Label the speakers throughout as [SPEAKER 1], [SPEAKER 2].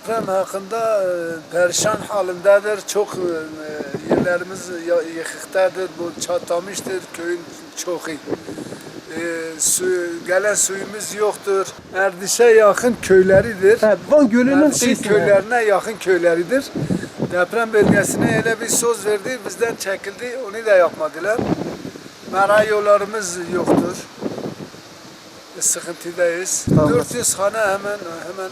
[SPEAKER 1] deprem hakkında perişan halindedir. Çok yerlerimiz yıkıktadır. Bu çatlamıştır. Köyün çoğu. Gelen suyumuz yoktur. Erdiş'e yakın köyleridir.
[SPEAKER 2] Van Gölü'nün
[SPEAKER 1] Erdiş'in köylerine yakın köyleridir. Deprem bölgesine öyle bir söz verdi. Bizden çekildi. Onu da yapmadılar. Mera yollarımız yoktur. Sıkıntıdayız.
[SPEAKER 2] Tamam.
[SPEAKER 1] 400 hane hemen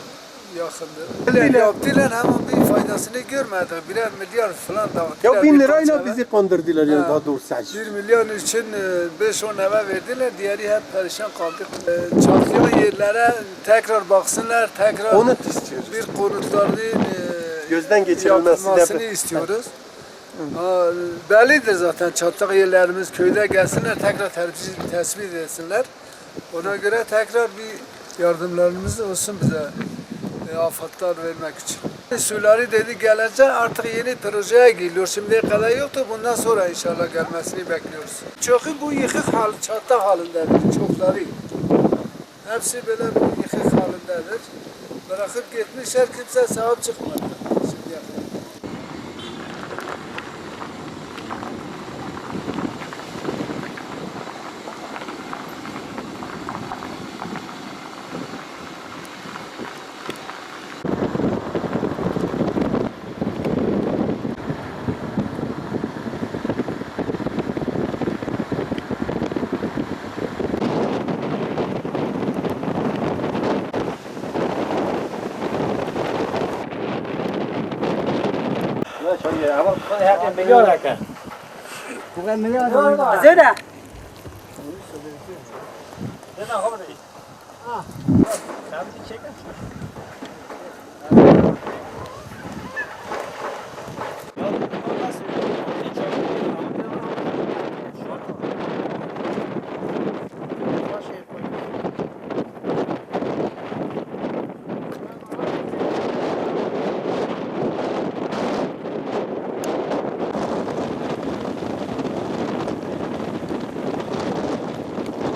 [SPEAKER 1] yakındır. Yaptılar ama bir faydasını görmedik. Birer milyar falan dağıttılar.
[SPEAKER 2] Ya 1000 lirayla
[SPEAKER 1] birkaç eve.
[SPEAKER 2] bizi kandırdılar yani
[SPEAKER 1] Ha.
[SPEAKER 2] daha doğrusu sadece.
[SPEAKER 1] 1 milyon için 5-10 eve verdiler. Diğeri hep perişan kaldık. Çatlayan yerlere tekrar baksınlar. Tekrar
[SPEAKER 2] Konut istiyoruz.
[SPEAKER 1] bir konutlarını
[SPEAKER 2] Gözden geçirilmesi,
[SPEAKER 1] yapılmasını
[SPEAKER 2] deprem.
[SPEAKER 1] istiyoruz. Bellidir zaten çatlak yerlerimiz köyde gelsinler tekrar tespit etsinler. Ona göre tekrar bir yardımlarımız olsun bize afatlar vermek için. Suları dedi gelecek artık yeni projeye geliyor. Şimdiye kadar yoktu. Bundan sonra inşallah gelmesini bekliyoruz. Çoğu bu yıkık çatlak halindedir. Çokları. Hepsi böyle bu yıkık halindedir. Bırakıp gitmişler kimse sahip çıkmadı. Şimdiye kadar.
[SPEAKER 3] زينة